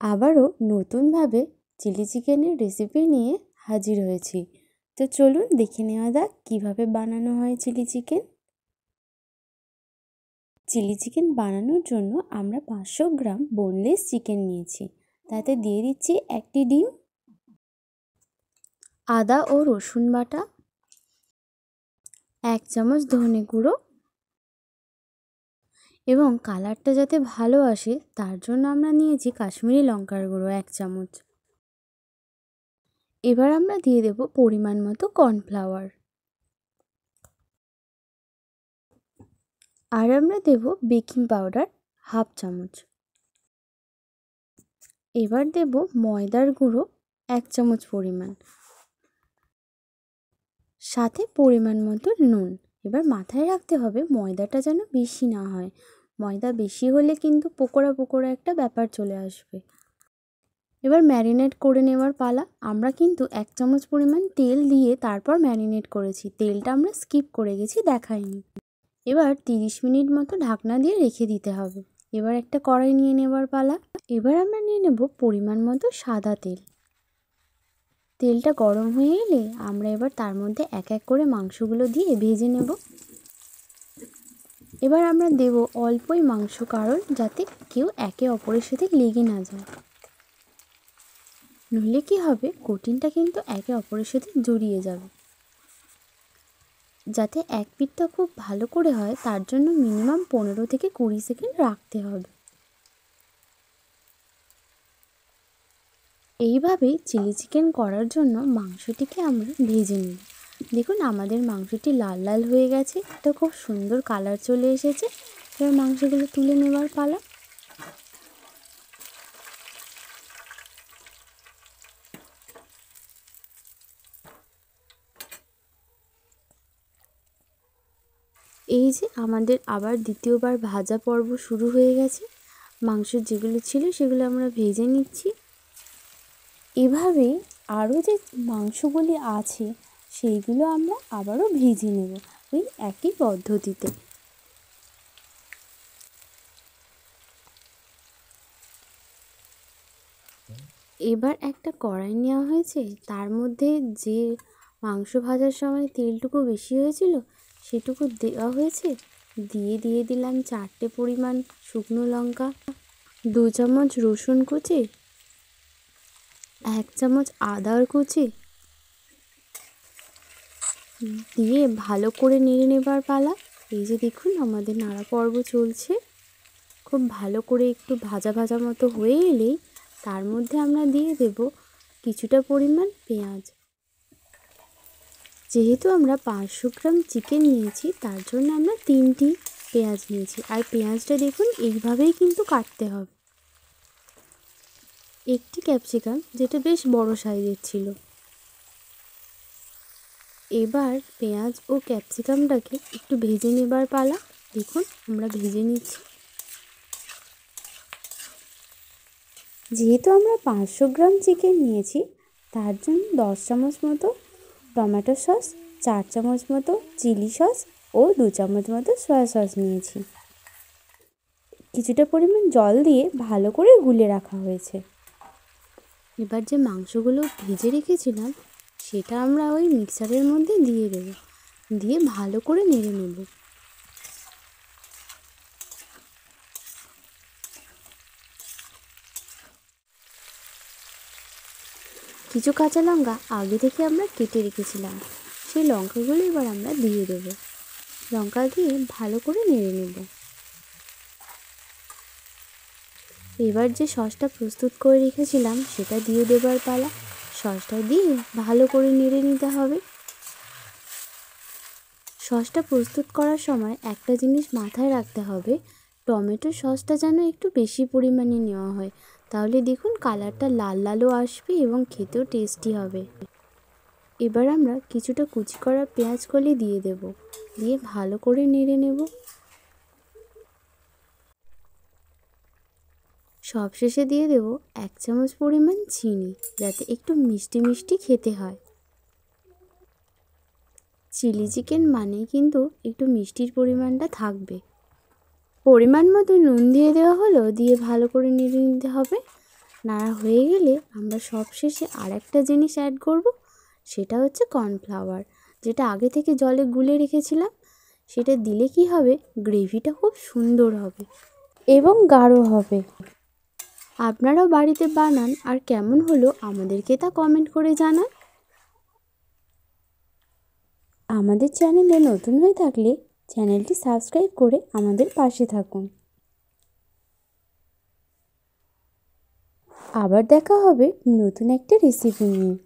আবারও নতুনভাবে চিলি চিকেনের রেসিপি নিয়ে হাজির হয়েছি। তো চলুন দেখে নেওয়া যাক কীভাবে বানানো হয় চিলি চিকেন। চিলি চিকেন বানানোর জন্য আমরা 500 গ্রাম বোনলেস চিকেন নিয়েছি। তাতে দিয়ে দিচ্ছি একটি ডিম, আদা ও রসুন বাটা, 1 চামচ ধনে গুঁড়ো এবং কালারটা যাতে ভালো আসে তার জন্য আমরা নিয়েছি কাশ্মীরি লঙ্কার গুঁড়ো 1 চামচ। এবার আমরা দিয়ে দেব পরিমাণ মতো কর্নফ্লাওয়ার, আর আমরা দেব বেকিং পাউডার 1/2 চামচ। এবার দেব ময়দার গুঁড়ো 1 চামচ পরিমাণ, সাথে পরিমাণ মতো নুন। এবার মাথায় রাখতে হবে ময়দাটা যেন বেশি না হয়, ময়দা বেশি হলে কিন্তু পকোড়া পকোড়া একটা ব্যাপার চলে আসবে। এবার ম্যারিনেট করে নেওয়ার পালা। আমরা কিন্তু 1 চামচ পরিমাণ তেল দিয়ে তারপর ম্যারিনেট করেছি, তেলটা আমরা স্কিপ করে গেছি, দেখাইনি। এবার 30 মিনিট মতো ঢাকনা দিয়ে রেখে দিতে হবে। এবার একটা কড়াই নিয়ে নেবার পালা। এবার আমরা নিয়ে নেব পরিমাণ মতো সাদা তেল। তেলটা গরম হয়ে এলে আমরা এবার তার মধ্যে এক এক করে মাংসগুলো দিয়ে ভেজে নেব। এবার আমরা দেব অল্পই মাংস, কারণ যাতে কেউ একে অপরের সাথে লেগে না যায়, নইলে কি হবে কোটিংটা কিন্তু একে অপরের সাথে জড়িয়ে যাবে। যাতে এক পিঠটা খুব ভালো করে হয় তার জন্য মিনিমাম 15 থেকে 20 সেকেন্ড রাখতে হবে। এইভাবেই চিলি চিকেন করার জন্য মাংসটিকে আমরা ভেজে নিই। দেখুন আমাদের মাংসটি লাল লাল হয়ে গেছে, এটা খুব সুন্দর কালার চলে এসেছে। এবার মাংসগুলো তুলে নেবার পালা। এই যে আমাদের আবার দ্বিতীয়বার ভাজা পর্ব শুরু হয়ে গেছে। মাংস যেগুলো ছিল সেগুলো আমরা ভেজে নিচ্ছি। এভাবেই আরও যে মাংসগুলি আছে সেইগুলো আমরা আবারও ভেজে নেব ওই একই পদ্ধতিতে। এবার একটা কড়াই নেওয়া হয়েছে, তার মধ্যে যে মাংস ভাজার সময় তেলটুকু বেশি হয়েছিল সেটুকু দেওয়া হয়েছে। দিয়ে দিলাম 4টে পরিমাণ শুকনো লঙ্কা, 2 চামচ রসুন কুচি, 1 চামচ আদার কুচি দিয়ে ভালো করে নেড়ে নেবার পালা। এই যে দেখুন আমাদের নাড়া পর্ব চলছে। খুব ভালো করে একটু ভাজা ভাজা মতো হয়ে এলেই তার মধ্যে আমরা দিয়ে দেব কিছুটা পরিমাণ পেঁয়াজ। যেহেতু আমরা 500 গ্রাম চিকেন নিয়েছি তার জন্য আমরা 3টি পেঁয়াজ নিয়েছি, আর পেঁয়াজটা দেখুন এইভাবেই কিন্তু কাটতে হবে। একটি ক্যাপসিকাম যেটা বেশ বড় সাইজের ছিল। এবার পেঁয়াজ ও ক্যাপসিকামটাকে একটু ভেজে নেবার পালা। দেখুন আমরা ভেজে নিচ্ছি। যেহেতু আমরা 500 গ্রাম চিকেন নিয়েছি তার জন্য 10 চামচ মতো টমেটো সস, 4 চামচ মতো চিলি সস ও 2 চামচ মতো সয়া সস নিয়েছি। কিছুটা পরিমাণ জল দিয়ে ভালো করে গুলে রাখা হয়েছে। এবার যে মাংসগুলো ভেজে রেখেছিলাম সেটা আমরা ওই মিক্সারের মধ্যে দিয়ে দেব, দিয়ে ভালো করে নেড়ে নেব। কিছু কাঁচা লঙ্কা আগে থেকে আমরা কেটে রেখেছিলাম, সেই লঙ্কাগুলো এবার আমরা দিয়ে দেব। লঙ্কা দিয়ে ভালো করে নেড়ে নেব। এবার যে সসটা প্রস্তুত করে রেখেছিলাম সেটা দিয়ে দেবার পালা। সসটা দিয়ে ভালো করে নেড়ে নিতে হবে। সসটা প্রস্তুত করার সময় একটা জিনিস মাথায় রাখতে হবে, টমেটো সসটা যেন একটু বেশি পরিমাণে নেওয়া হয়, তাহলে দেখুন কালারটা লাল লালও আসবে এবং খেতেও টেস্টি হবে। এবার আমরা কিছুটা কুচি করা পেঁয়াজ কলি দিয়ে দেব, দিয়ে ভালো করে নেড়ে নেব। সবশেষে দিয়ে দেব 1 চামচ পরিমাণ চিনি, যাতে একটু মিষ্টি মিষ্টি খেতে হয়। চিলি চিকেন মানেই কিন্তু একটু মিষ্টির পরিমাণটা থাকবে। পরিমাণ মতো নুন দিয়ে দেওয়া হলো, দিয়ে ভালো করে নেড়ে নিতে হবে। নাড়া হয়ে গেলে আমরা সবশেষে আর একটা জিনিস অ্যাড করব, সেটা হচ্ছে কর্নফ্লাওয়ার, যেটা আগে থেকে জলে গুলে রেখেছিলাম। সেটা দিলে কি হবে, গ্রেভিটা খুব সুন্দর হবে এবং গাঢ় হবে। আপনারাও বাড়িতে বানান, আর কেমন হলো আমাদেরকে তা কমেন্ট করে জানান। আমাদের চ্যানেলে নতুন হয়ে থাকলে চ্যানেলটি সাবস্ক্রাইব করে আমাদের পাশে থাকুন। আবার দেখা হবে নতুন একটা রেসিপি নিয়ে।